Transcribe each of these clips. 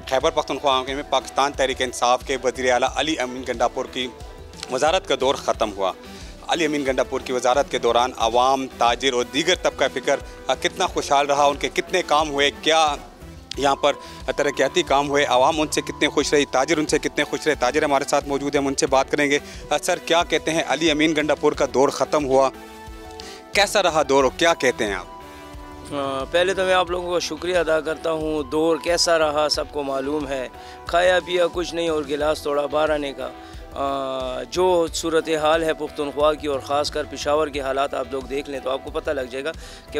खैबर पख्तूनख्वा में पाकिस्तान तहरीक इंसाफ के वज़ीर आला अली अमीन गंडापुर की वज़ारत का दौर ख़त्म हुआ। अली अमीन गंडापुर की वज़ारत के दौरान आवाम, ताजिर और दीगर तबका फ़िक्र कितना खुशहाल रहा, उनके कितने काम हुए, क्या यहाँ पर तरक्याती काम हुए, आवाम उनसे कितने खुश रही, ताजिर उनसे कितने खुश रहे। ताजिर हमारे साथ मौजूद हैं, उनसे बात करेंगे। सर, क्या कहते हैं, अली अमीन गंडापुर का दौर ख़त्म हुआ, कैसा रहा दौर और क्या कहते हैं आप? पहले तो मैं आप लोगों का शुक्रिया अदा करता हूँ। दौर कैसा रहा सबको मालूम है, खाया पिया कुछ नहीं और गिलास तोड़ा बाहर आने का। जो सूरत हाल है पुख्तूनख्वा की और ख़ास कर पेशावर के हालात आप लोग देख लें तो आपको पता लग जाएगा कि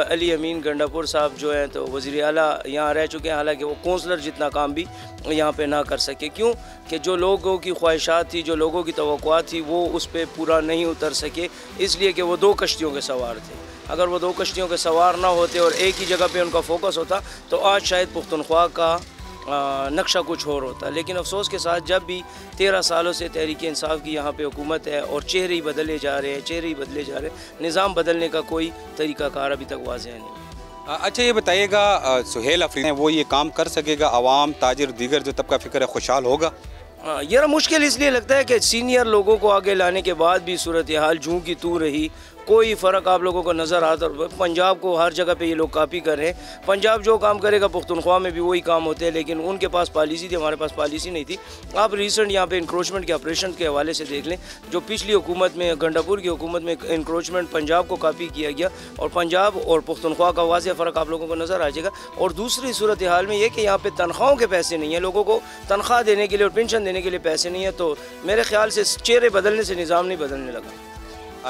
अली अमीन गंडापुर साहब जो हैं तो वज़ीर आला यहाँ रह चुके हैं, हालांकि वो कौंसलर जितना काम भी यहाँ पे ना कर सके। क्यों कि जो लोगों की ख्वाहिशात थी, जो लोगों की तवक्कुआत थी, वो उस पर पूरा नहीं उतर सके, इसलिए कि वो 2 कश्तियों के सवार थे। अगर वो 2 कश्तियों के सवार ना होते और एक ही जगह पे उनका फोकस होता तो आज शायद पुख्तूनख्वा का नक्शा कुछ और होता। लेकिन अफसोस के साथ जब भी 13 सालों से तहरीक इंसाफ की यहाँ पे हुकूमत है और चेहरे ही बदले जा रहे हैं, चेहरे ही बदले जा रहे हैं, निज़ाम बदलने का कोई तरीक़ाकार अभी तक वाज़ेह नहीं। अच्छा, ये बताइएगा, सुहेल अफरीदी वो ये काम कर सकेगा, आवाम, ताजिर, दीगर जो तबका फ़िक्र है खुशहाल होगा? यार मुश्किल इसलिए लगता है कि सीनियर लोगों को आगे लाने के बाद भी सूरत हाल जूं की तू रही, कोई फ़र्क आप लोगों को नज़र आता। पंजाब को हर जगह पे ये लोग कॉपी कर रहे हैं। पंजाब जो काम करेगा पुख्तूनख्वा में भी वही काम होते हैं, लेकिन उनके पास पॉलिसी थी, हमारे पास पॉलिसी नहीं थी। आप रिसेंट यहाँ पे इंक्रोचमेंट के ऑपरेशन के हवाले से देख लें, जो पिछली हुकूमत में, गंडापुर की हुकूमत में इंक्रोचमेंट पंजाब को कॉपी किया गया और पंजाब और पुख्तूनख्वा का वाज़ेह फ़र्क आप लोगों को नज़र आ जाएगा। और दूसरी सूरत हाल में ये कि यहाँ पर तनख्वाहों के पैसे नहीं हैं, लोगों को तनख्वाह देने के लिए और पेंशन देने के लिए पैसे नहीं है। तो मेरे ख्याल से चेहरे बदलने से निज़ाम नहीं बदलने लगा।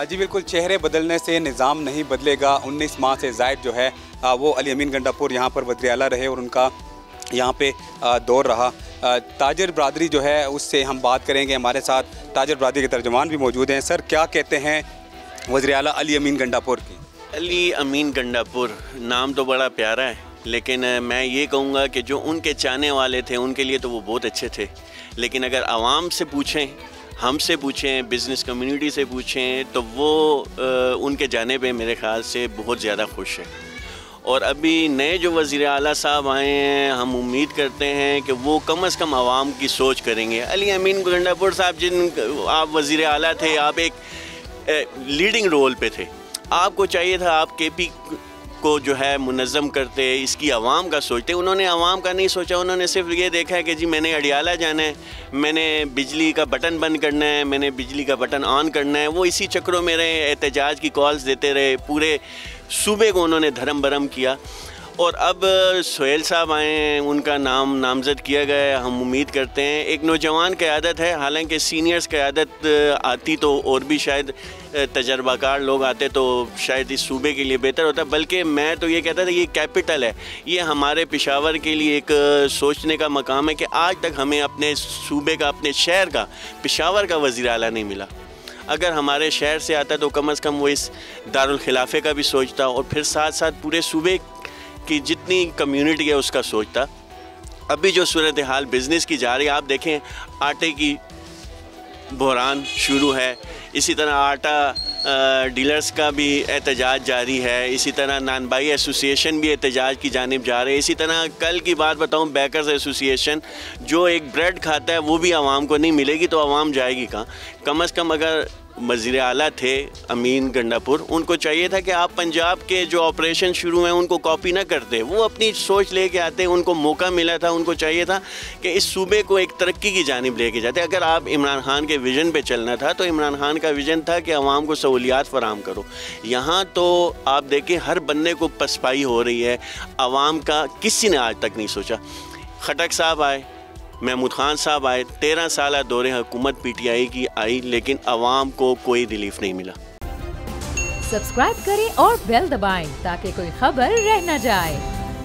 जी बिल्कुल, चेहरे बदलने से निज़ाम नहीं बदलेगा। 19 माह से ज़ायद जो है वो अली अमीन गंडापुर यहाँ पर वज़ीर आला रहे और उनका यहाँ पे दौर रहा। ताजिर बरादरी जो है उससे हम बात करेंगे, हमारे साथ ताजिर बरादरी के तर्जुमान भी मौजूद हैं। सर, क्या कहते हैं वज़ीर आला अली अमीन गंडापुर की? अली अमीन गंडापुर नाम तो बड़ा प्यारा है, लेकिन मैं ये कहूँगा कि जो उनके चाहने वाले थे उनके लिए तो वो बहुत अच्छे थे, लेकिन अगर आवाम से पूछें, हमसे पूछें, बिज़नेस कम्युनिटी से पूछें, तो वो उनके जाने पे मेरे ख़्याल से बहुत ज़्यादा खुश है। और अभी नए जो वज़ीर आला साहब आए हैं, हम उम्मीद करते हैं कि वो कम से कम आवाम की सोच करेंगे। अली अमीन गंडापुर साहब, जिन आप वज़ीर आला थे, आप एक लीडिंग रोल पे थे, आपको चाहिए था आप KP को जो है मुनज़्ज़म करते, इसकी आवाम का सोचते। उन्होंने आवाम का नहीं सोचा, उन्होंने सिर्फ ये देखा है कि जी मैंने अडियाला जाना है, मैंने बिजली का बटन बंद करना है, मैंने बिजली का बटन ऑन करना है। वो इसी चक्रों में रहे, एहतजाज की कॉल्स देते रहे, पूरे सूबे को उन्होंने धर्म भरम किया। और अब सुहेल साहब आए हैं, उनका नाम नामज़द किया गया है। हम उम्मीद करते हैं, एक नौजवान क़यादत है, हालांकि सीनियर्स क़यादत आती तो और भी शायद तजर्बाकार लोग आते तो शायद इस सूबे के लिए बेहतर होता। बल्कि मैं तो ये कहता था ये कैपिटल है, ये हमारे पेशावर के लिए एक सोचने का मकाम है कि आज तक हमें अपने सूबे का, अपने शहर का, पेशावर का वज़ीर आला नहीं मिला। अगर हमारे शहर से आता तो कम से कम वो इस दारुल खिलाफे का भी सोचता और फिर साथ साथ पूरे सूबे की जितनी कम्युनिटी है उसका सोचता। अभी जो सूरत हाल बिज़नेस की जा रही है, आप देखें आटे की बहरान शुरू है, इसी तरह आटा डीलर्स का भी एहतजाज जारी है, इसी तरह नानबाई एसोसिएशन भी एहतजाज की जानिब जा रहे हैं। इसी तरह कल की बात बताऊं, बेकर्स एसोसिएशन जो एक ब्रेड खाता है वो भी आवाम को नहीं मिलेगी, तो आवाम जाएगी कहाँ? कम से कम अगर वज़ीर आला थे अमीन गंडापुर, उनको चाहिए था कि आप पंजाब के जो ऑपरेशन शुरू हैं उनको कॉपी ना करते, वो अपनी सोच लेके आते। उनको मौका मिला था, उनको चाहिए था कि इस सूबे को एक तरक्की की जानिब लेके जाते। अगर आप इमरान खान के विज़न पे चलना था तो इमरान खान का विज़न था कि आवाम को सहूलियात फराहम करो। यहाँ तो आप देखें हर बंदे को पसपाई हो रही है, आवाम का किसी ने आज तक नहीं सोचा। खटक साहब आए, महमूद खान साहब आए, 13 साल दौरे हुकूमत PTI की आई, लेकिन आवाम को कोई रिलीफ नहीं मिला। सब्सक्राइब करें और बेल दबाएं ताकि कोई खबर रह न जाए।